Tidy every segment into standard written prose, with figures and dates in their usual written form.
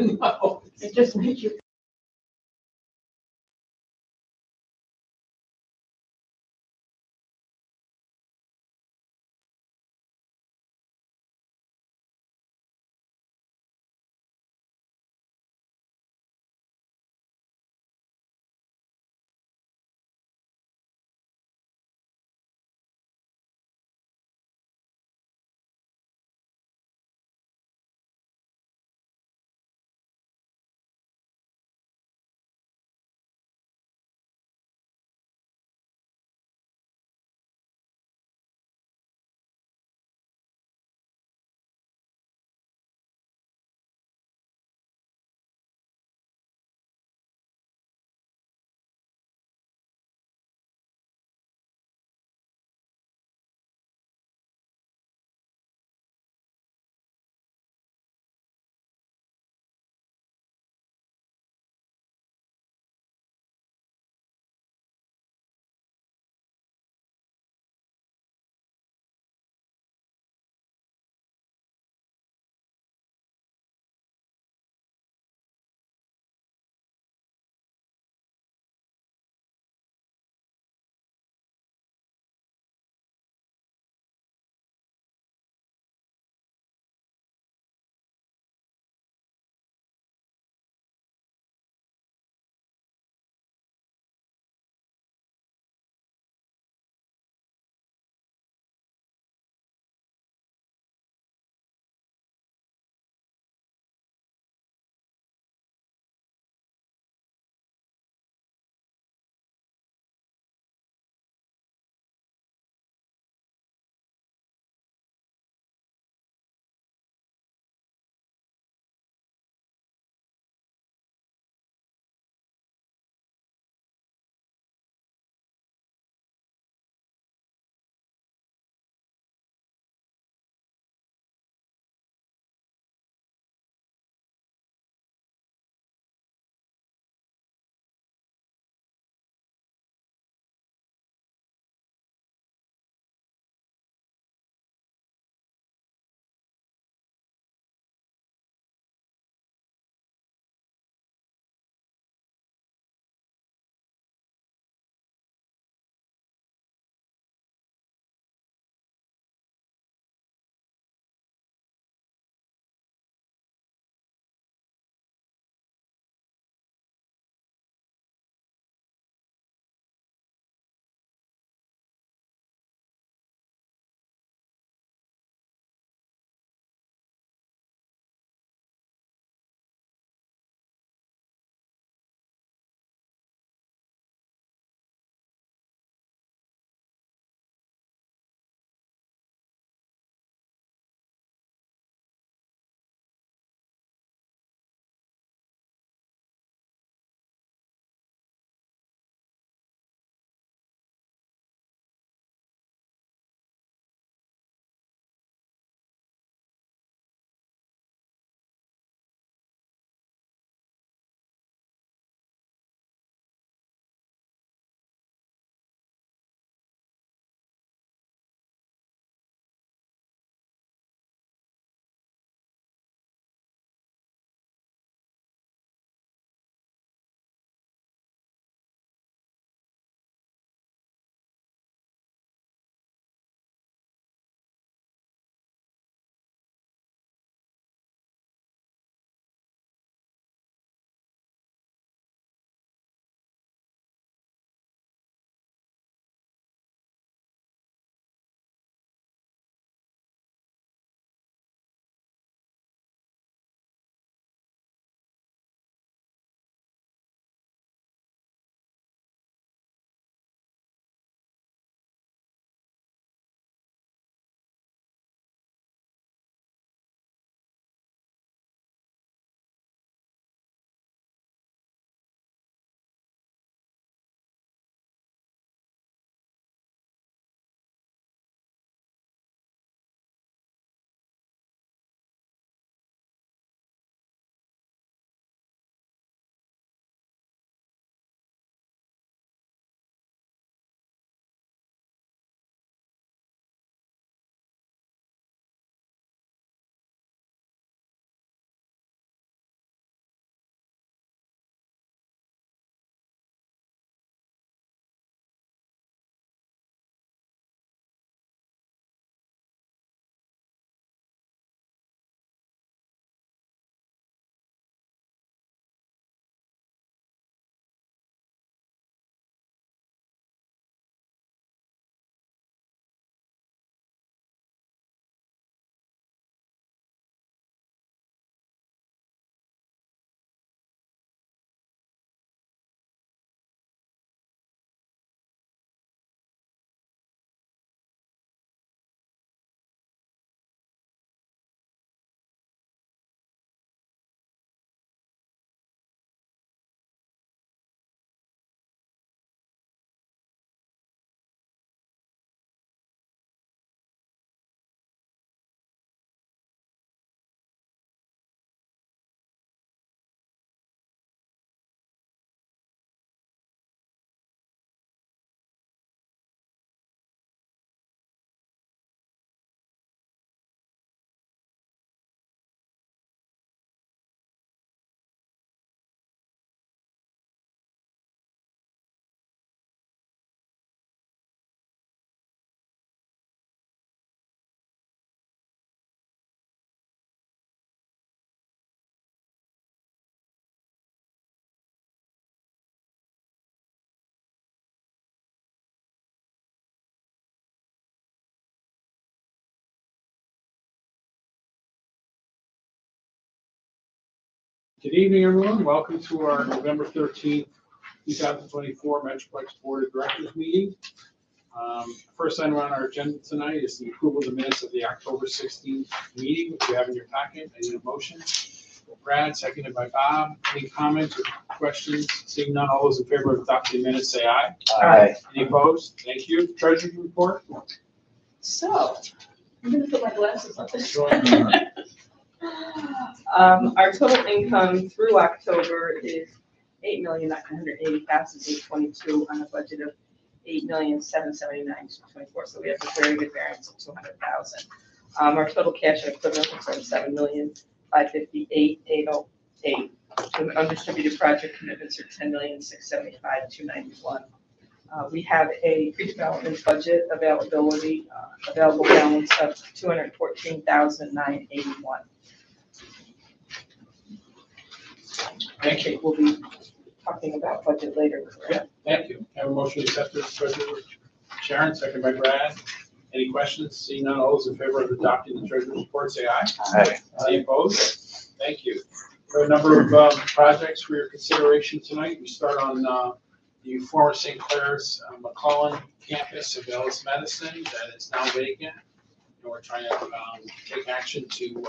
No. It just makes you Good evening, everyone. Welcome to our November 13th, 2024 Metroplex Board of Directors meeting. First item on our agenda tonight is the approval of the minutes of the October 16th meeting, which you have in your packet. I need a motion. Brad, seconded by Bob. Any comments or questions? Seeing none, all those in favor of adopting the minutes say aye. Aye. Any opposed? Thank you. Treasurer's report. So, I'm going to put my glasses on. Sure. Our total income through October is $8,980,822 on a budget of $8,779,224. So we have a very good variance of $200,000. Our total cash and equivalents are $7,558,808. Undistributed project commitments are $10,675,291. We have a pre-development budget available balance of $214,981. Thank you. We'll be talking about budget later. Yeah, thank you. Have a motion to accept this treasurer. Sharon, second by Brad. Any questions? Seeing none, all those in favor of adopting the treasurer's report, say aye. Aye. Any opposed? Thank you. There are a number of projects for your consideration tonight. We start on the former St. Clair's McClellan campus of Ellis Medicine that is now vacant. And we're trying to take action to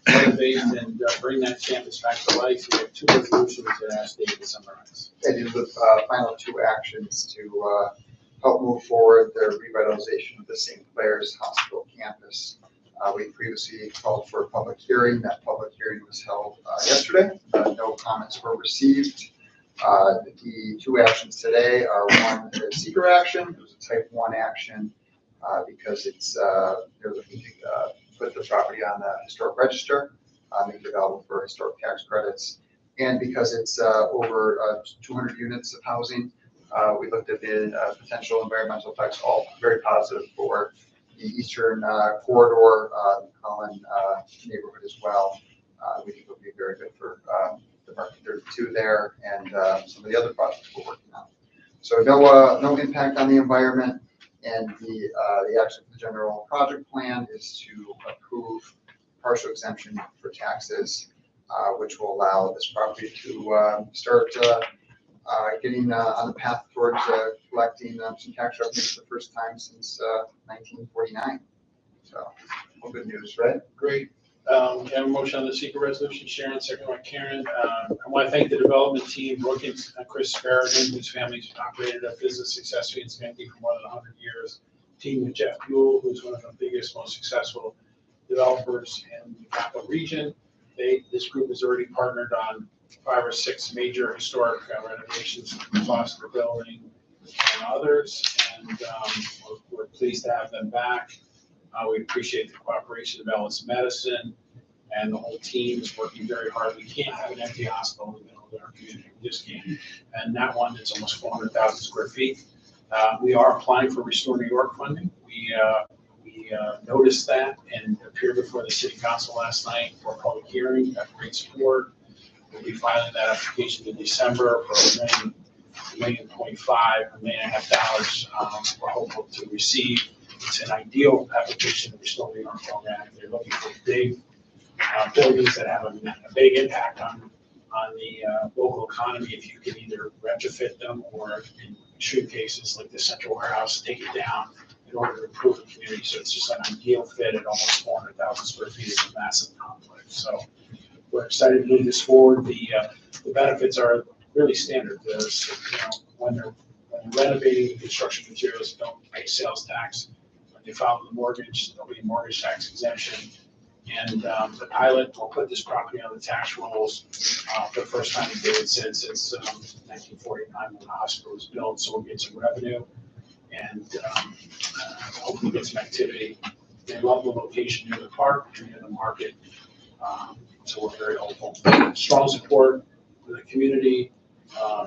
renovate and bring that campus back to life. We have two resolutions that ask David to summarize. And these are the final two actions to help move forward the revitalization of the St. Clair's Hospital campus. We previously called for a public hearing. That public hearing was held yesterday. No comments were received. The two actions today are one, a seeker action. It was a type 1 action because it's they're looking to put the property on the historic register, make it available for historic tax credits. And because it's over 200 units of housing, we looked at the potential environmental effects, all very positive for the eastern corridor, McClellan neighborhood as well. We think it will be very good for the market 32 there and some of the other projects we're working on. So no impact on the environment. And the action for the general project plan is to approve partial exemption for taxes, which will allow this property to start getting on the path towards collecting some tax revenue for the first time since 1949. So, all good news, right? Great. Have a motion on the secret resolution. Sharon, second by Karen. I want to thank the development team, Brooke and Chris Farragon, whose families operated a business successfully in Schenectady for more than 100 years. Team with Jeff Buell, who's one of the biggest, most successful developers in the capital region. This group has already partnered on 5 or 6 major historic renovations, the Foster Building and others, and we're pleased to have them back. We appreciate the cooperation of Ellis Medicine, and the whole team is working very hard. We can't have an empty hospital in the middle of our community. We just can't. And that one is almost 400,000 square feet. We are applying for Restore New York funding. We noticed that and appeared before the city council last night for a public hearing. Got great support. We'll be filing that application in December for $1.25 million. We're hopeful to receive. It's an ideal application to Restore New York program. They're looking for big buildings that have a big impact on the local economy. If you can either retrofit them or, in extreme cases like the Central Warehouse, take it down in order to improve the community. So it's just an ideal fit at almost 400,000 square feet. It's a massive complex. So we're excited to move this forward. The benefits are really standard. There's, when they're renovating the construction materials, don't pay sales tax. When they file the mortgage, there'll be a mortgage tax exemption. And the pilot will put this property on the tax rolls for the first time in David said since 1949 when the hospital was built. So we'll get some revenue and hopefully get some activity. They love the location near the park and near the market. So we're very hopeful. Strong support from the community,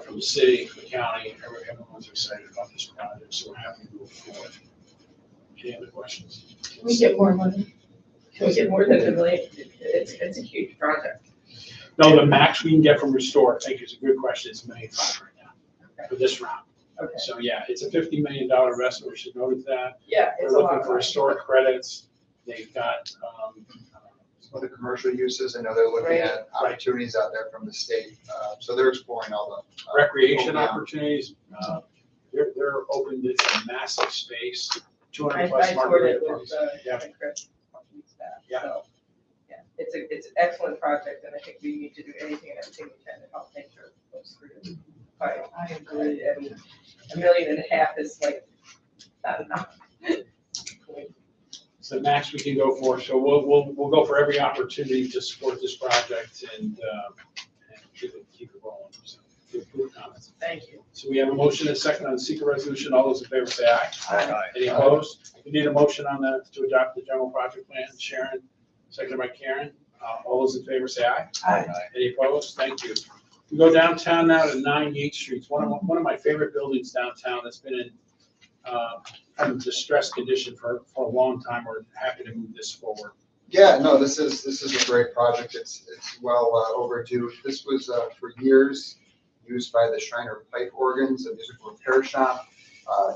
from the city, from the county. Everyone's excited about this project, so we're happy to move forward. Any other questions? Can we get more money? Can we get more than $1 million? It's a huge project. No, the max we can get from Restore, I think is a good question. It's $1.5 million right now for this round. Okay. So yeah, it's a $50 million investment. We should note that. Yeah, They're it's a lot. looking for historic credits. They've got some of the commercial uses. I know they're looking Right. at opportunities out there from the state. So they're exploring all the. Recreation yeah. opportunities, they're open to a massive space, 200 I plus toured market it with, parks. Yeah. Chris, a couple weeks back, Yeah. so, yeah, it's an excellent project, and I think we need to do anything and everything we can to help make sure it goes through. I agree, I mean, $1.5 million is like, not enough. It's the max we can go for, so we'll go for every opportunity to support this project and keep it rolling. So, good comments. Thank you. So we have a motion and a second on the secret resolution. All those in favor say aye. Aye. Any opposed? We need a motion on to adopt the general project plan. Sharon, seconded by Karen. All those in favor say aye. Aye. Any opposed? Thank you. We go downtown now to 9 Yates Street. It's one of my favorite buildings downtown that's been in kind of distressed condition for a long time. We're happy to move this forward. Yeah, no, this is a great project. It's well overdue. This was for years used by the Shriner Pipe Organs, a musical repair shop.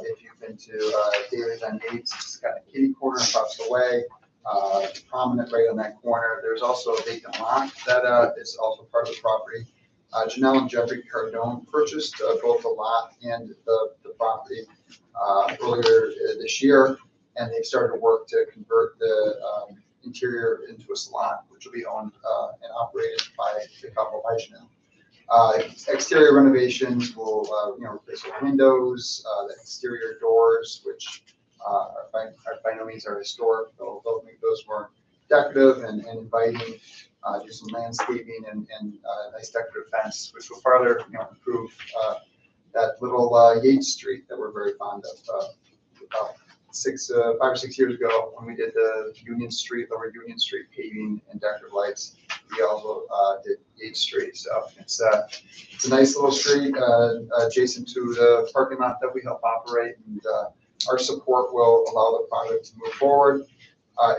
If you've been to Daly's on Yates, it's got a kitty corner across the way, prominent right on that corner. There's also a vacant lot that is also part of the property. Janelle and Jeffrey Cardone purchased both the lot and the property earlier this year, and they've started work to convert the interior into a salon, which will be owned and operated by the couple by Janelle. Exterior renovations will, replace the windows, the exterior doors, which are by no means are historic. They'll make those more decorative and inviting. Do some landscaping and nice decorative fence, which will further, improve that little Yates Street that we're very fond of. About 5 or 6 years ago, when we did the Lower Union Street paving and decorative lights, we also did Yates Street. So it's a nice little street adjacent to the parking lot that we help operate, and our support will allow the project to move forward.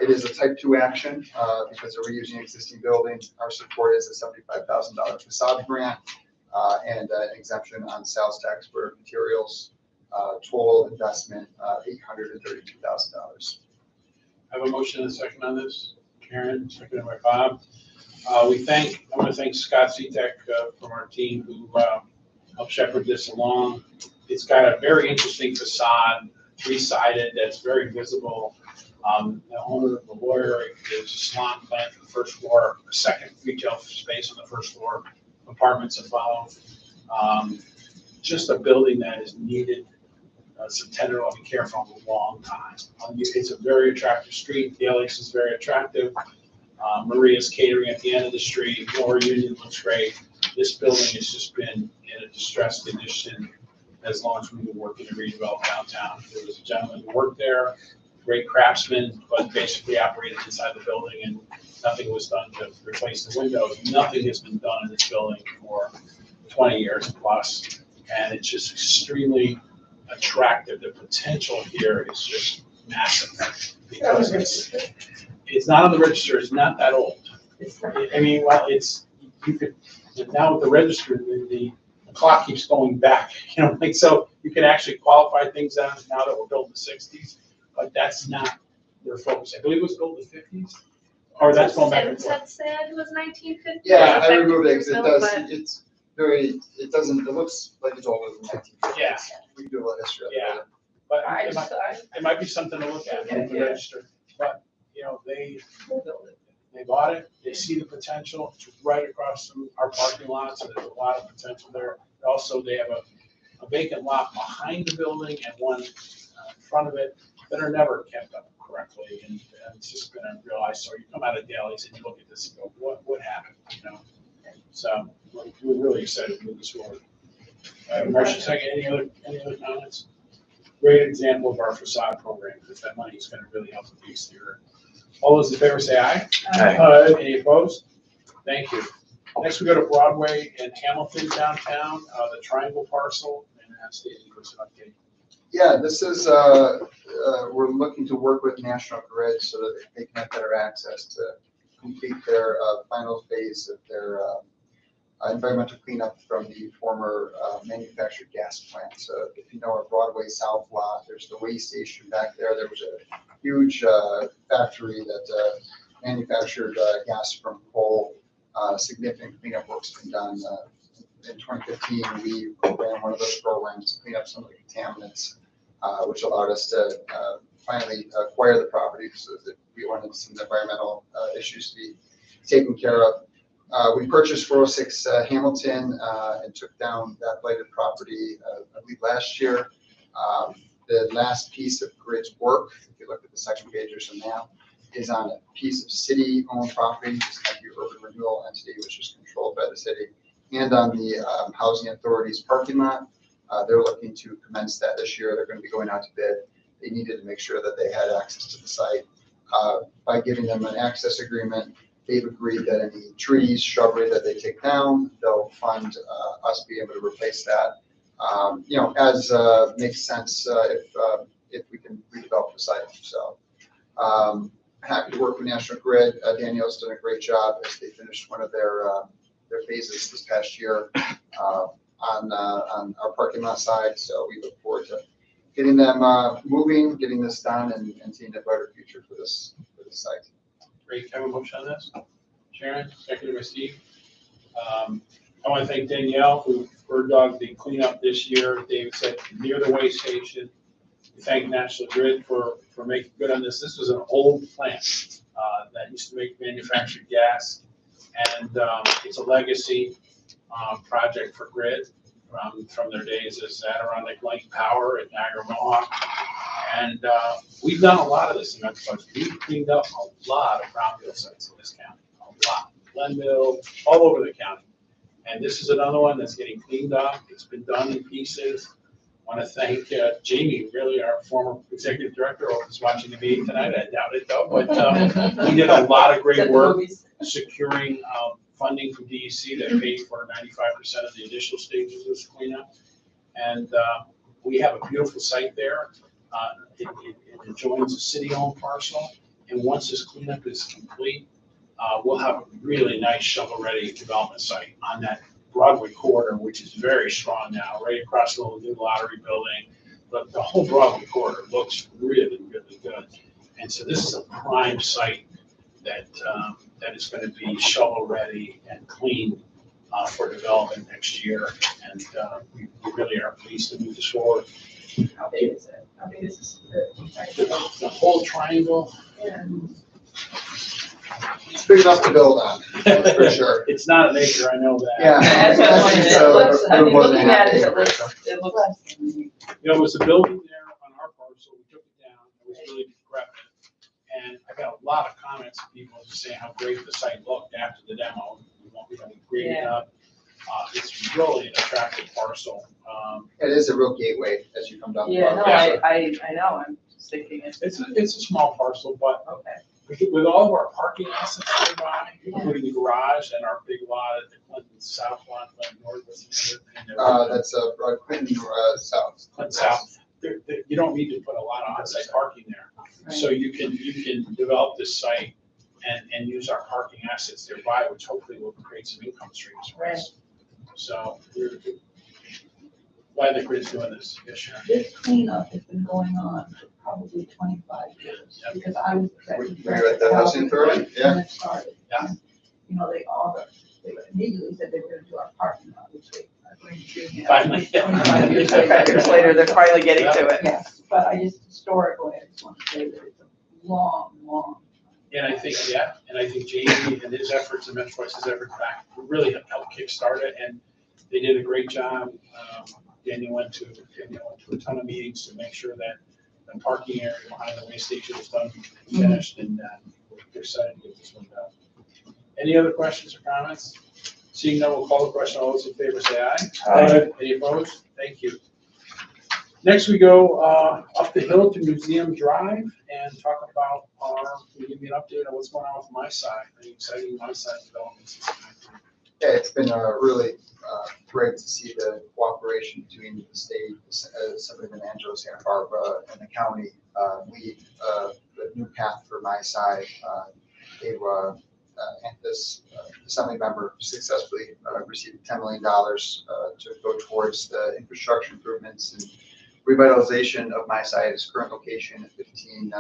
It is a type 2 action because they're reusing existing buildings. Our support is a $75,000 facade grant and an exemption on sales tax for materials. Total investment $832,000. I have a motion and a second on this. Karen, seconded by Bob. I want to thank Scott Zetek from our team who helped shepherd this along. It's got a very interesting facade, 3-sided, that's very visible. The owner, the lawyer, there's a salon plan for the first floor, a second retail space on the first floor, apartments to follow. Just a building that is needed. Some tenant will be careful for a long time. It's a very attractive street. The LX is very attractive. Maria's Catering at the end of the street. Lower Union looks great. This building has just been in a distressed condition as long as we've been working to redevelop downtown. There was a gentleman who worked there, great craftsman, but basically operated inside the building, and nothing was done to replace the windows. Nothing has been done in this building for 20 years plus, and it's just extremely attractive. The potential here is just massive because it's not on the register. It's not that old. I mean, well, you could now with the register, the clock keeps going back. So you can actually qualify things now that were built in the 60s, but that's not their focus. I believe it was built in the 50s, or that's going back and forth. That said it was 1950. Yeah, I removed it because it looks like it's older than 1950s. Yeah. We can do a little history of it. Yeah. But I it might be something to look at Yeah, with the yeah. register. But they bought it. They see the potential. It's right across from our parking lot, so there's a lot of potential there. Also, they have a vacant lot behind the building and one in front of it that are never kept up correctly, and it's just been a real eyesore. You come out of Daly's and you look at this and go, what happened? So we're really excited to move this forward. Marcia, second, any other comments? Great example of our facade program, because that money is going to really help with the exterior. All those in favor say aye. Aye. Any opposed? Thank you. Next, we go to Broadway and Hamilton downtown, the triangle parcel, and that's the update. Yeah, this is, we're looking to work with National Grid so that they can have better access to complete their final phase of their environmental cleanup from the former manufactured gas plant. So if you know our Broadway South lot, there's the waste station back there. There was a huge factory that manufactured gas from coal. Significant cleanup work's been done. In 2015, we ran one of those programs to clean up some of the contaminants, which allowed us to finally acquire the property so that we wanted some environmental issues to be taken care of. We purchased 406 Hamilton and took down that blighted property, I believe, last year. The last piece of Grid's work, if you look at the second page or some map, is on a piece of city-owned property, just like the urban renewal entity, which is controlled by the city, and on the Housing Authority's parking lot. They're looking to commence that this year. They're going to be going out to bid. They needed to make sure that they had access to the site. By giving them an access agreement, they've agreed that any trees, shrubbery that they take down, they'll fund us being able to replace that. As makes sense if we can redevelop the site. So happy to work with National Grid. Danielle's done a great job as they finished one of their phases this past year on our parking lot side. So we look forward to getting them moving, getting this done, and seeing a brighter future for this site. Great. Have a motion on this? Sharon, seconded by Steve. I want to thank Danielle, who bird dogged the cleanup this year. David said near the way station. We thank National Grid for making good on this. This was an old plant that used to make manufactured gas, and it's a legacy project for Grid from their days as Adirondack Light Power at Niagara Mohawk. And we've done a lot of this in Metroplex. We've cleaned up a lot of brownfield sites in this county, a lot. Glenville, all over the county. And this is another one that's getting cleaned up. It's been done in pieces. I want to thank Jamie, really, our former executive director, who's watching the meeting tonight. I doubt it, though. But he did a lot of great work securing funding from DEC that paid for 95% of the initial stages of this cleanup. And we have a beautiful site there. It adjoins a city-owned parcel. And once this cleanup is complete, we'll have a really nice shovel-ready development site on that Broadway corridor, which is very strong now, right across the new lottery building. But the whole Broadway corridor looks really, really good. And so this is a prime site that is going to be shovel-ready and clean for development next year. And we really are pleased to move this forward. How big is it? How big is this? The whole triangle. Yeah. It's big enough to build on, for sure. It's not an acre, I know that. Yeah. That's what I wanted. It looks, I mean, looking at it, it looks. There was a building there on our parcel. We took it down. It was really decrepit. And I got a lot of comments from people just saying how great the site looked after the demo. We graded it up. It's really an attractive parcel. It is a real gateway as you come down. Yeah, no, I know. I'm just thinking It's a small parcel, but okay. with all of our parking assets nearby, including the garage and our big lot at the Clinton South lot, Clinton North, That's Clinton South. Clinton South. You don't need to put a lot of on-site parking there. Right. So you can develop this site and use our parking assets nearby, which hopefully will create some income streams for us. So we're glad that Grid's doing this. Yes, Sharon. This cleanup has been going on for probably 25 years, Yep. because I was Were you at the housing authority? when it started. Yeah. You know, they immediately said they were gonna do our parking lot, which they are going to do now. Finally. 25 years 25 years later, they're finally getting to it. Yes, but historically, I just want to say that it's a long. And I think Jamie and his efforts and Metroplex' efforts back really helped kickstart it, and they did a great job. Daniel went to a ton of meetings to make sure that the parking area behind the way station was done, finished, and we're excited to get this one done. Any other questions or comments? Seeing none, we'll call the question. All those in favor say aye. Aye. Any opposed? Thank you. Next, we go up the hill to Museum Drive and talk about give me an update on what's going on with my side, any exciting my side developments. Yeah, it's been really great to see the cooperation between the state, Assemblyman Angelo, Santa Barbara, and the county. The new path for my side, this assembly member successfully received $10 million to go towards the infrastructure improvements and revitalization of my site's current location at 15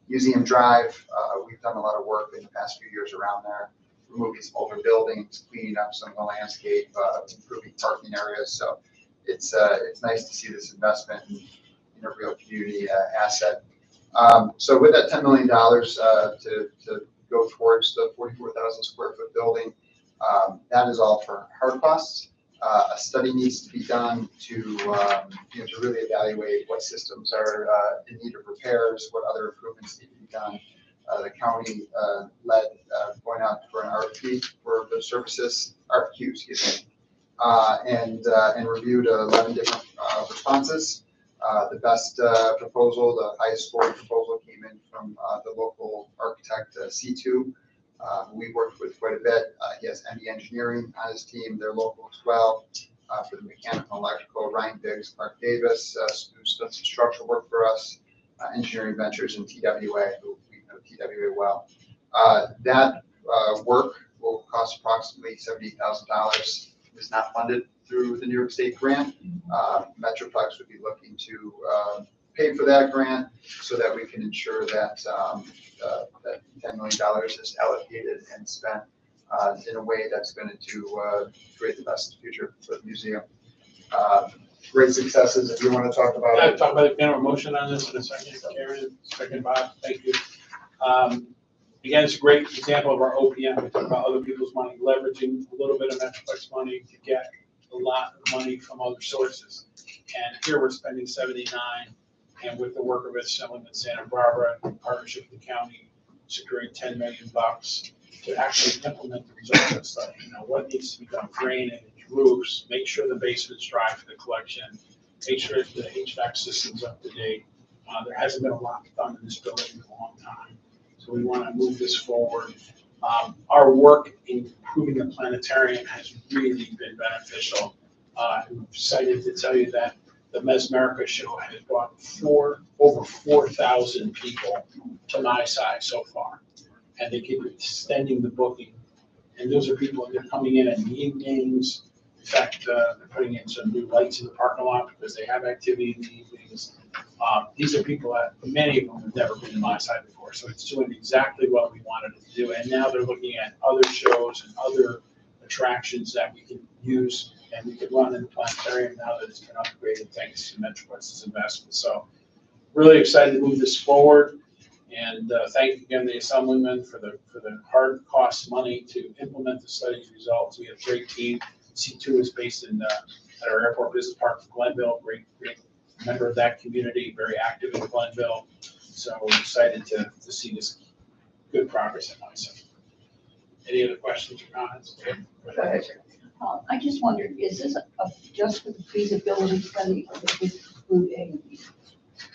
Museum Drive, we've done a lot of work in the past few years around there, removing some older buildings, cleaning up some of the landscape, improving parking areas. So it's nice to see this investment in a real community asset. So with that $10 million to go towards the 44,000 square foot building, that is all for hard costs. A study needs to be done to to really evaluate what systems are in need of repairs, what other improvements need to be done. The county led going out for an RFP for the services, RFQ, excuse me, and reviewed 11 different responses. The best proposal, the highest scoring proposal, came in from the local architect C2. We worked with quite a bit. He has MD Engineering on his team. They're local as well. For the mechanical and electrical, Ryan Biggs, Clark Davis, who's done some structural work for us, Engineering Ventures and TWA, who we know TWA well. That work will cost approximately $78,000. It is not funded through the New York State grant. Metroplex would be looking to pay for that grant so that we can ensure that that $10 million is allocated and spent in a way that's going to create the best future for the museum. Great successes. If you want to talk about it. Talk about the general motion on this in a second. Karen, second, Bob. Thank you. Again, it's a great example of our OPM. We talk about other people's money, leveraging a little bit of Metroplex money to get a lot of money from other sources. And here we're spending 79, and with the work of Assemblyman Santa Barbara, in partnership with the county, securing $10 million to actually implement the results of the study. What needs to be done: drainage, roofs, make sure the basement's dry for the collection, make sure the HVAC system's up to date. There hasn't been a lot done in this building in a long time, so we want to move this forward. Our work in improving the planetarium has really been beneficial. I'm excited to tell you that the Mesmerica show has brought over 4,000 people to my side so far, and they keep extending the booking. And those are people that are coming in at the evenings. In fact, they're putting in some new lights in the parking lot because they have activity in the evenings. These are people that many of them have never been to my side before, so it's doing exactly what we wanted it to do. And now they're looking at other shows and other attractions that we can use and we can run in the planetarium now that it's been upgraded thanks to Metroplex's investment. So really excited to move this forward. And thank you again the Assemblyman for the hard cost money to implement the study's results. We have a great team. C2 is based in at our airport business park in Glenville. Great member of that community, very active in Glenville. So we're excited to see this good progress in MISA. Any other questions or comments? Go ahead. I just wondered, is this just for the feasibility study, or does this include A and B?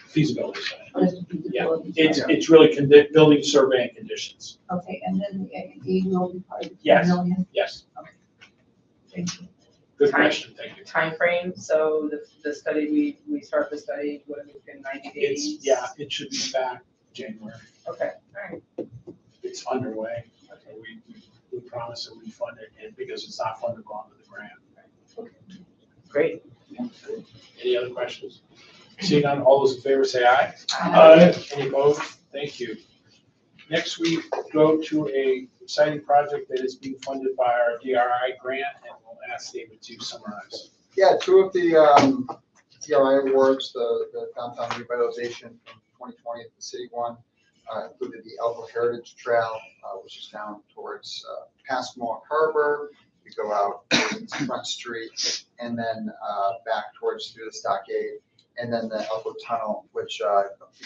Feasibility study. What is the feasibility Yeah, study? it's really building survey and conditions. Okay, and then the A and B will be part of the Yes. 10 million? Yes. Thank you. Good question. Thank you. Timeframe, so the study, we start the study, what, within 90 days? It should be back January. Okay, all right. It's underway. Okay, we promise that we fund it, and because it's not fundable under the grant. Great. Any other questions? Seeing none, all those in favor say aye. Any opposed? Thank you. Next, we go to a exciting project that is being funded by our DRI grant, and we'll ask David to summarize. Yeah, two of the DRI awards, the downtown revitalization from 2020, the city one, included the Elko Heritage Trail, which is down towards past Mohawk Harbor. We go out towards Front Street, and then back towards through the stockade, and then the Elko Tunnel, which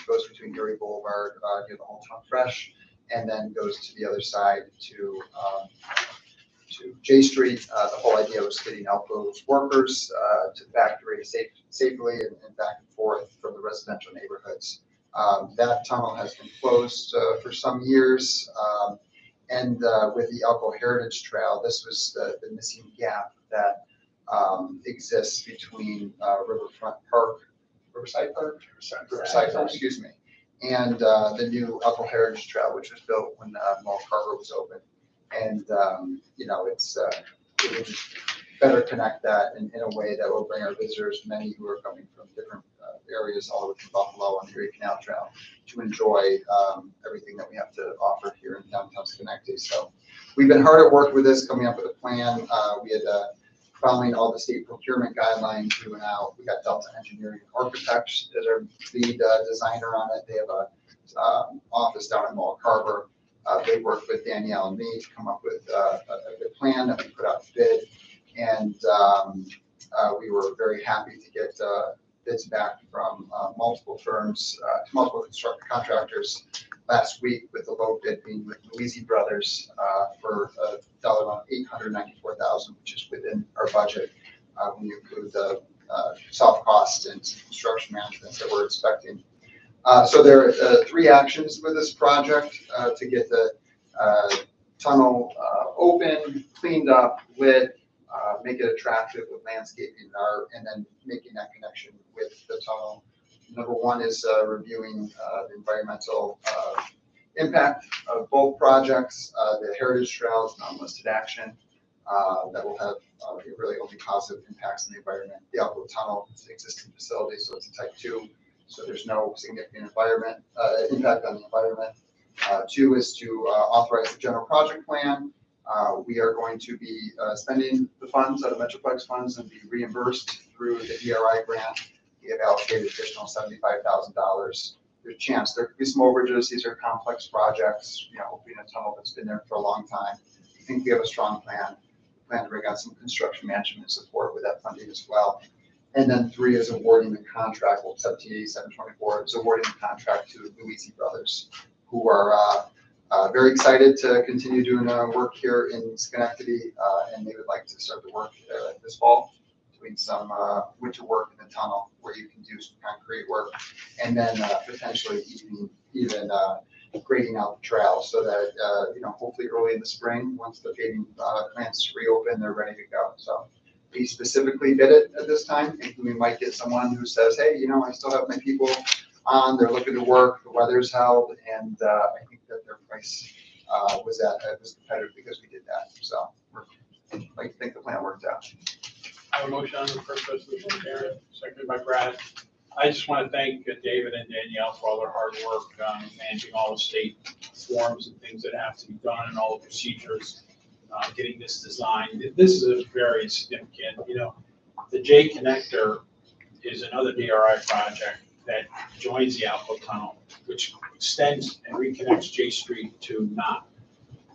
goes between Erie Boulevard near the Old Town Fresh, and then goes to the other side to J Street. The whole idea was getting Elko's workers to the factory safely and back and forth from the residential neighborhoods. That tunnel has been closed for some years, and with the Elko Heritage Trail, this was the missing gap that exists between Riverside Park, excuse me, and the new Elko Heritage Trail, which was built when Mohawk Harbor was open. And it's better connect that in a way that will bring our visitors, many who are coming from different areas all the way from Buffalo on the Erie Canal Trail, to enjoy everything that we have to offer here in downtown Schenectady. So we've been hard at work with this, coming up with a plan. We had following all the state procurement guidelines, we went out. We got Delta Engineering Architects as our lead designer on it. They have a office down in Mall Harbor. They worked with Danielle and me to come up with a good plan that we put out to bid, and we were very happy to get bids back from multiple firms, multiple construction contractors last week, with the low bid being with Louisi Brothers for a dollar amount of $894,000, which is within our budget when you include the soft cost and construction management that we're expecting. So there are 3 actions with this project to get the tunnel open, cleaned up, lit, make it attractive with landscaping and then making that connection with the tunnel. Number 1 is reviewing the environmental impact of both projects. The Heritage Trail is an unlisted action that will have really only positive impacts on the environment. The Alco Tunnel is an existing facility, so it's a type 2. So there's no significant environment impact on the environment. 2 is to authorize the general project plan. We are going to be spending the funds out of Metroplex funds and be reimbursed through the DRI grant. We have allocated additional $75,000. There's a chance there could be some overages. These are complex projects, being a tunnel that's been there for a long time. I think we have a strong plan. We plan to bring out some construction management support with that funding as well. And then 3 is awarding the contract, well, 724 is awarding the contract to Louisi Brothers, who are very excited to continue doing work here in Schenectady, and they would like to start the work this fall, doing some winter work in the tunnel where you can do some concrete work, and then potentially even grading out the trail so that, hopefully early in the spring, once the paving plants reopen, they're ready to go. So we specifically bid it at this time, and we might get someone who says, hey, I still have my people on, they're looking to work, the weather's held, and I think that their price was competitive because we did that. So I think the plan worked out. I have a motion on the first resolution, Karen, seconded by Brad. I just want to thank David and Danielle for all their hard work managing all the state forms and things that have to be done and all the procedures, getting this designed. This is a very significant, the J Connector is another DRI project that joins the Alco Tunnel, which extends and reconnects J Street to Knott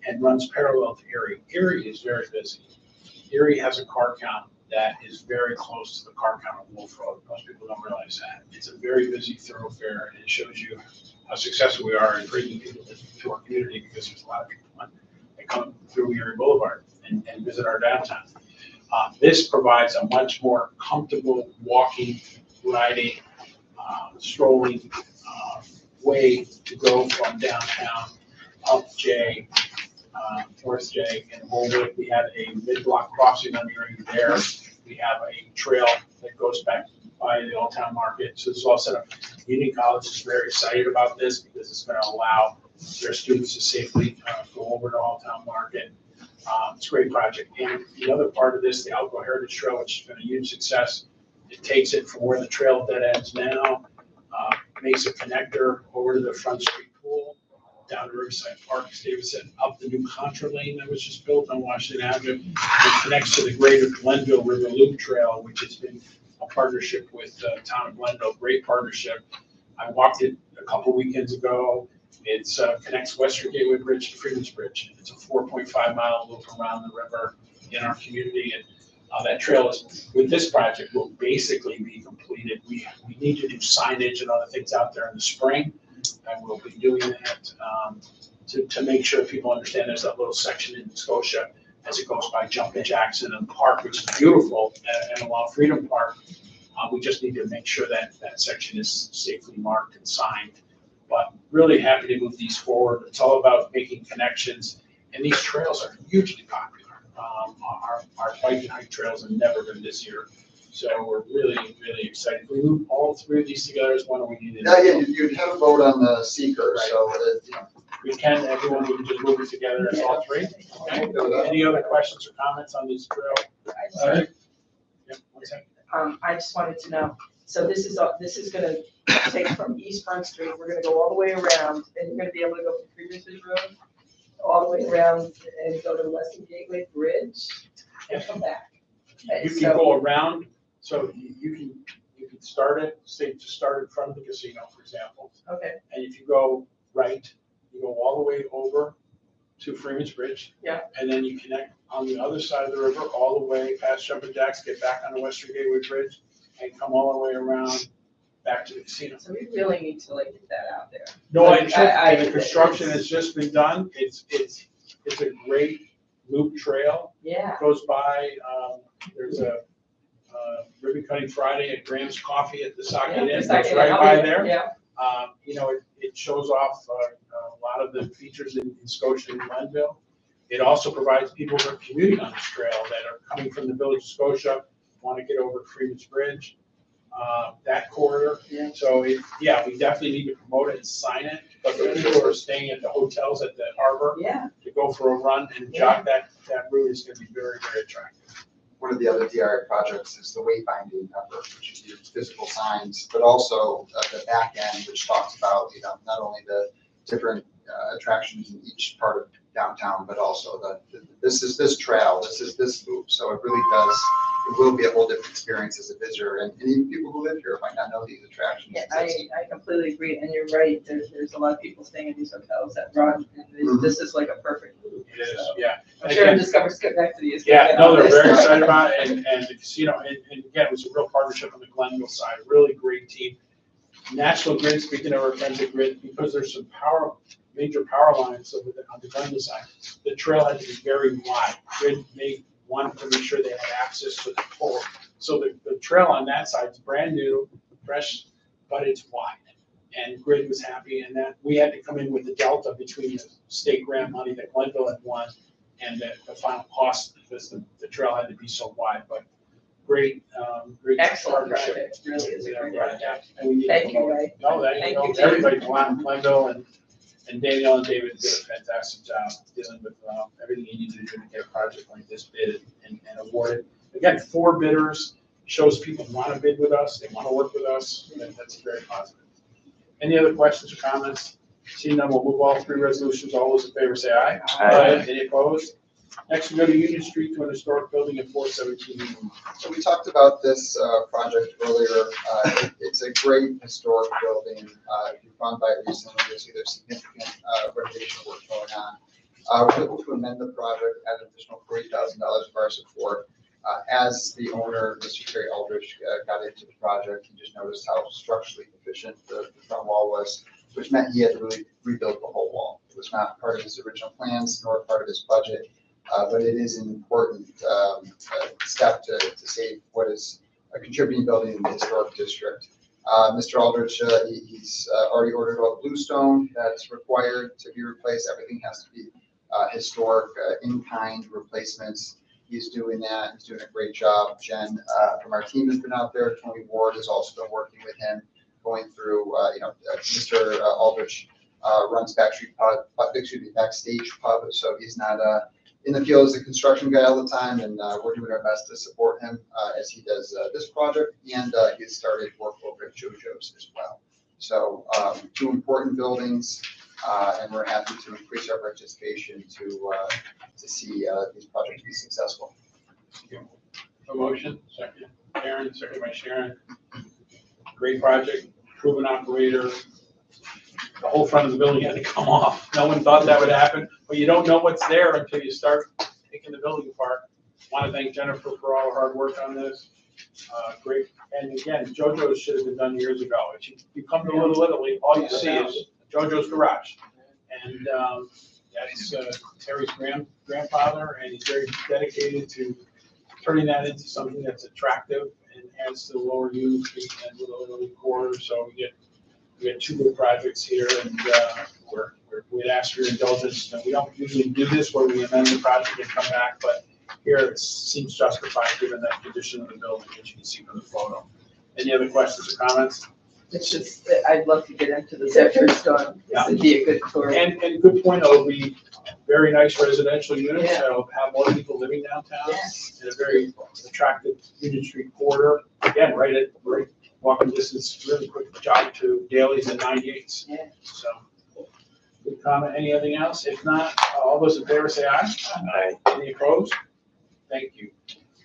and runs parallel to Erie. Erie is very busy. Erie has a car count that is very close to the car count of Wolf Road. Most people don't realize that. It's a very busy thoroughfare, and it shows you how successful we are in bringing people to our community, because there's a lot of people that come through Erie Boulevard and visit our downtown. This provides a much more comfortable walking, riding, strolling way to go from downtown up J, North J, and Holwood. We have a mid-block crossing on Erie there. We have a trail that goes back by the Old Town Market. So this is all set up. Union College is very excited about this because it's going to allow their students to safely go over to Old Town Market. It's a great project. And the other part of this, the Alco Heritage Trail, which has been a huge success, it takes it from where the trail dead ends now, makes a connector over to the Front Street Pool, down to Riverside Park, as David said, up the new Contra Lane that was just built on Washington Avenue. It connects to the greater Glenville River Loop Trail, which has been a partnership with the town of Glenville, great partnership. I walked it a couple weekends ago. It connects Western Gateway Bridge to Freeman's Bridge. It's a 4.5-mile loop around the river in our community. And that trail is, with this project, will basically be completed. We need to do signage and other things out there in the spring, and we'll be doing that to make sure people understand there's that little section in Scotia as it goes by Jumpin' Jackson and Park, which is beautiful, and along Freedom Park. We just need to make sure that that section is safely marked and signed. But really happy to move these forward. It's all about making connections, and these trails are hugely popular. Our bike and hike trails have never been busier, so we're really, really excited. If we move all 3 of these together as one, or we need it? Yeah, you'd have a vote on the seeker, right. So we can. Everyone, we can just move it together as all 3. Okay. Any other questions or comments on this trail? Yep, one second. I just wanted to know, so this is gonna take from East Front Street, we're gonna go all the way around, and you're gonna be able to go from Freeman's Road all the way around and go to the Western Gateway Bridge and come back. You can go around, so you can start it, say, just start in front of the casino, for example. Okay, And if you go right, you go all the way over to Freeman's Bridge. Yeah. And then you connect on the other side of the river, all the way past Jumping Jacks, get back on the Western Gateway Bridge, and come all the way around back to the casino. so we really need to like get that out there. No, Like, the construction has just been done. It's a great loop trail. Yeah, Goes by, there's a ribbon cutting Friday at Graham's Coffee at the Socket Inn, Just goes like, right oh, by yeah, there. Yeah, It shows off a lot of the features in Scotia and Glenville. It also provides people who are commuting on this trail that are coming from the village of Scotia, want to get over to Freeman's Bridge, that corridor. Yeah. So we definitely need to promote it and sign it, but for people who are staying at the hotels at the harbor, yeah, to go for a run and jog that route is gonna be very, very attractive. One of the other DRA projects is the wayfinding effort, which is your physical signs, but also the back end, which talks about, not only the different attractions in each part of downtown, but also this is this trail, this is this loop. So it really does, it will be a whole different experience as a visitor, and even people who live here might not know these attractions. yeah, I completely agree, and you're right, there's a lot of people staying in these hotels that run, and this is like a perfect loop. It is, so. yeah. I'm sure Discover Schenectady is. Yeah, gonna no, get they're on very this. excited about it, and the casino, and again, it was a real partnership on the Glenville side, really great team. National Grid, speaking of our friends at Grid, because there's some major power lines on the Glenville side, the trail had to be very wide. Grid wanted to make sure they had access to the pole. So the trail on that side is brand new, fresh, but it's wide. And Grid was happy, and that we had to come in with the delta between the state grant money that Glenville had won and the final cost, because the trail had to be so wide, but great Excellent partnership. project, really is a great Yeah, project. and we need to Thank you, promote it. Ray. No, there you Thank go. you, Tim. Everybody, Glenville and Danielle and David did a fantastic job dealing with everything you need to do to get a project like this bid and awarded. Again, 4 bidders, shows people want to bid with us, they want to work with us, and that's very positive. Any other questions or comments? Seeing none, we'll move all 3 resolutions. All those in favor say aye. Aye. Any opposed? Next, we go to Union Street to an historic building at 417 Union. So we talked about this project earlier. It's a great historic building. If you've gone by it recently, you'll see there's significant renovation work going on. We're able to amend the project, add an additional $40,000 of our support. As the owner, Mr. Terry Aldrich, got into the project, he just noticed how structurally deficient the front wall was, which meant he had to really rebuild the whole wall. It was not part of his original plans nor part of his budget. But it is an important step to save what is a contributing building in the historic district. Mr. Aldrich, he's already ordered all the bluestone that's required to be replaced. Everything has to be historic, in-kind replacements. He's doing that. He's doing a great job. Jen from our team has been out there. Tony Ward has also been working with him, going through, Mr. Aldrich runs Backstage Pub, so he's not in the field as a construction guy all the time, and we're doing our best to support him as he does this project, and he has started work over at JoJo's as well. So 2 important buildings, and we're happy to increase our participation to see these projects be successful. A motion, second. Aaron, second by Sharon. Great project, proven operator. The whole front of the building had to come off. No one thought that would happen, but you don't know what's there until you start taking the building apart. Want to thank Jennifer for all her hard work on this. Great, and again, JoJo's should have been done years ago. If you come to Little Italy, all you see is JoJo's garage, and that's Terry's grandfather, and he's very dedicated to turning that into something that's attractive and adds to the lower Union Street and Little Italy corridor. So we had 2 good projects here, and we'd ask for your indulgence. And we don't usually do this where we amend the project and come back, but here it seems justified given that condition of the building, which you can see from the photo. Any other questions or comments? It's just, I'd love to get into this after it's done. This would be a good tour. And good point, it'll be very nice residential units, Yeah. that'll have more people living downtown Yeah. in a very attractive Union Street corridor. Again, right walking distance, really quick jog to Daly's and 98s. Yeah. So, good comment, anything else? If not, all those in favor say aye. Aye. Any opposed? Thank you.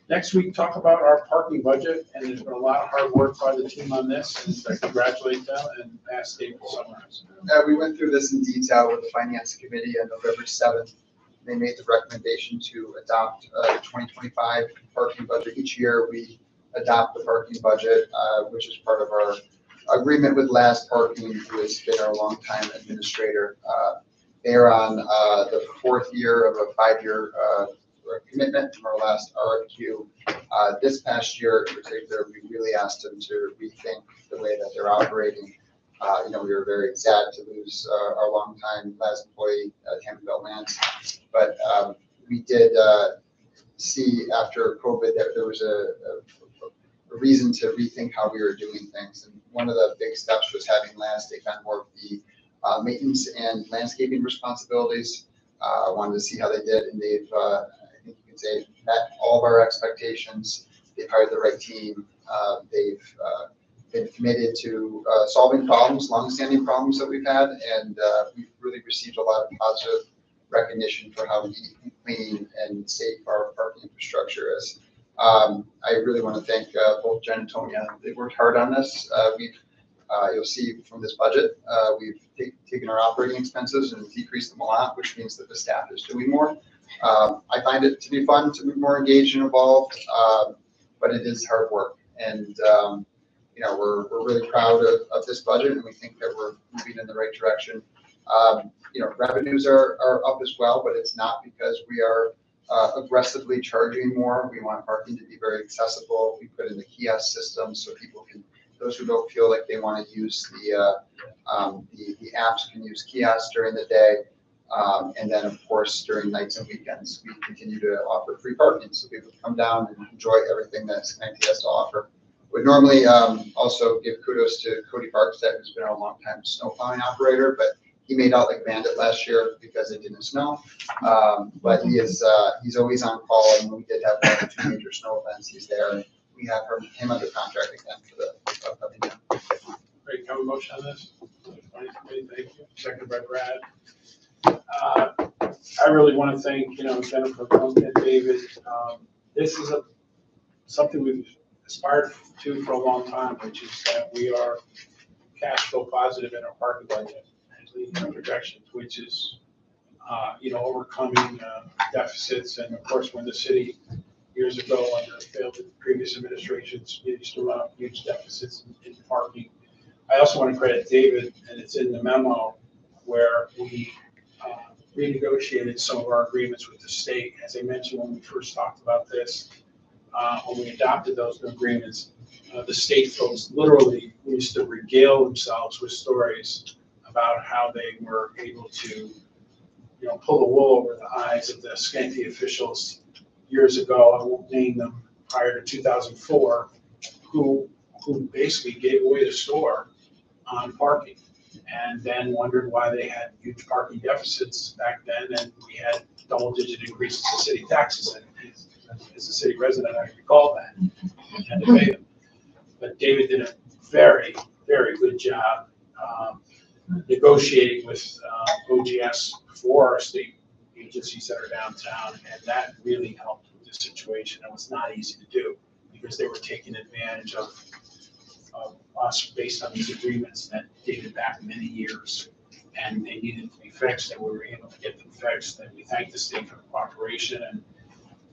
Next week, talk about our parking budget, and there's been a lot of hard work by the team on this, and I congratulate them and ask Dave to summarize. We went through this in detail with the finance committee on November 7th. They made the recommendation to adopt the 2025 parking budget. Each year, we adopt the parking budget, which is part of our agreement with Last Parking, who has been our longtime administrator. They're on the fourth year of a 5-year commitment from our last RFQ. This past year in particular, we really asked them to rethink the way that they're operating. We were very sad to lose our longtime last employee, Tammy Bell-Lance, but we did see after COVID that there was a reason to rethink how we were doing things. And one of the big steps was having Lance take on more of the maintenance and landscaping responsibilities. I wanted to see how they did, and they've, I think you can say, met all of our expectations. They've hired the right team. They've been committed to solving problems, longstanding problems that we've had, and we've really received a lot of positive recognition for how neat and clean and safe our parking infrastructure is. I really want to thank both Jen and Tony. They worked hard on this. You'll see from this budget, we've taken our operating expenses and decreased them a lot, which means that the staff is doing more. I find it to be fun to be more engaged and involved, but it is hard work. And we're really proud of this budget, and we think that we're moving in the right direction. Revenues are up as well, but it's not because we are aggressively charging more. We want parking to be very accessible. We put in the kiosk system so people can, those who don't feel like they want to use the apps can use kiosks during the day. And then of course, during nights and weekends, we continue to offer free parking so people can come down and enjoy everything that Schenectady has to offer. Would normally also give kudos to Cody Barkstead, who's been a long-time snow plowing operator, but he made out like a bandit last year because it didn't snow. But he's always on call, and when we did have 1 or 2 major snow events, he's there. And we have him under contract again for the upcoming year. Great, can we motion on this? Thank you. Second by Brad. I really want to thank, Jennifer and David. This is something we've aspired to for a long time, which is that we are cash flow positive in our parking budget and leading our projections, which is, overcoming deficits. And of course, when the city years ago under failed previous administrations, we used to run up huge deficits in parking. I also want to credit David, and it's in the memo, where we renegotiated some of our agreements with the state. As I mentioned when we first talked about this, when we adopted those new agreements, the state folks literally used to regale themselves with stories about how they were able to, pull the wool over the eyes of the Schenectady officials years ago. I won't name them, prior to 2004, who basically gave away the store on parking, and then wondered why they had huge parking deficits back then, and we had double-digit increases in city taxes. And as a city resident, I recall that and had to pay them. But David did a very, very good job negotiating with OGS for our state agencies that are downtown, and that really helped with the situation. It was not easy to do because they were taking advantage of us based on these agreements that dated back many years, and they needed to be fixed, and we were able to get them fixed. And we thank the state for the cooperation, and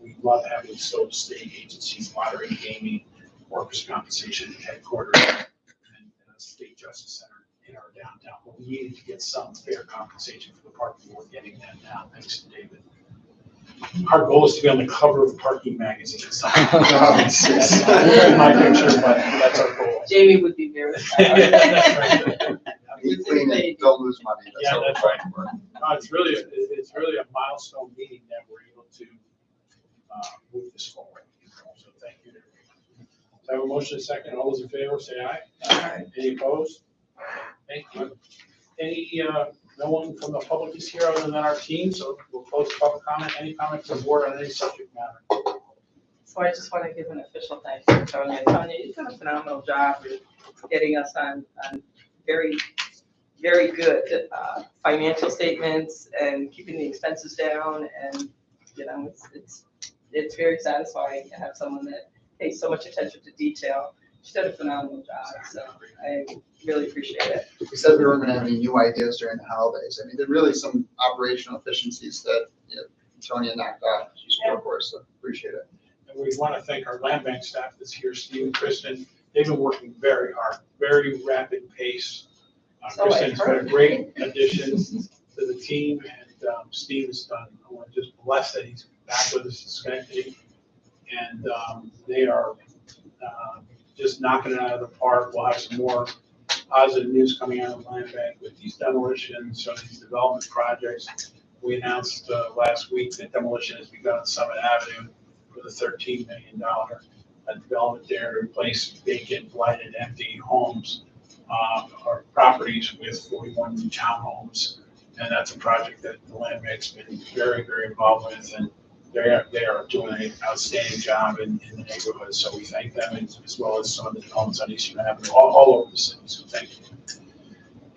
we love having those state agencies, lottery, gaming, workers' compensation headquarters, and state justice center in our downtown. But we needed to get some fair compensation for the parking. We're getting that now, thanks to David. Our goal is to be on the cover of parking magazines. That's my picture, but that's our goal. Jamie would be very proud. Neat, clean, and don't lose money. Yeah, that's right. It's really a milestone meeting that we're able to move this forward. So thank you. I have a motion and a second. All those in favor, say aye. Aye. Any opposed? Thank you. Any, no one from the public is here other than our team, so we'll close public comment. Any comment from the board on any subject matter? So I just want to give an official thanks to Tonya. Tonya, you've done a phenomenal job with getting us on very, very good financial statements and keeping the expenses down. And, you know, it's very satisfying to have someone that pays so much attention to detail. She's done a phenomenal job, so I really appreciate it. We said we weren't gonna have any new ideas during the holidays. I mean, there are really some operational efficiencies that, you know, Tonya knocked off. She's worked for us, so appreciate it. And we want to thank our land bank staff that's here, Steve and Kristen. They've been working very hard, very rapid pace. So I Kristen's been a heard. great addition to the team, and Steve has done, I want to just bless that he's back with us in Schenectady. And they are just knocking it out of the park. We'll have some more positive news coming out of the land bank with these demolitions, some of these development projects. We announced last week that demolition has begun on Summit Avenue for the $13 million development there to replace vacant, blighted, empty homes or properties with 41 new townhomes. And that's a project that the land bank's been very, very involved with, and they are doing an outstanding job in the neighborhood. So we thank them, as well as some of the developments on Eastern Avenue, all over the city. So thank you.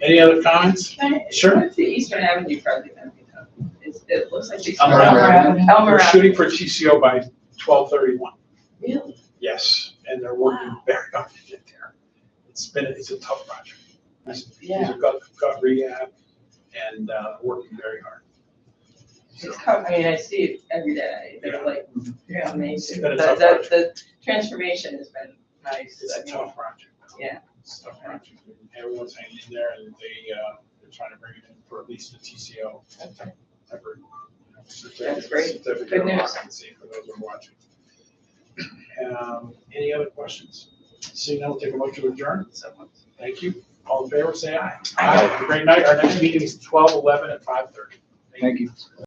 Any other comments? Sure. What's the Eastern Avenue project? It looks like. Elmer Avenue. Elmer We're Avenue. shooting for TCO by 12/31. Really? Yes, and they're working very hard to get there. It's a tough project. These are gut rehab and working very hard. So, I mean, I see it every day. They're like, amazing. It's been a The, tough the, project. the transformation has been nice. It's I a mean, tough project. Yeah. It's a tough project. Everyone's hanging in there, and they're trying to bring it in for at least the TCO. Okay. That's great. Good news. For those who are watching. Any other questions? Seeing none, we'll take a motion to adjourn. So, Thank you. All in favor, say aye. Aye. Have a great night. Our next meeting is 12/11 at 5:30. Thank you.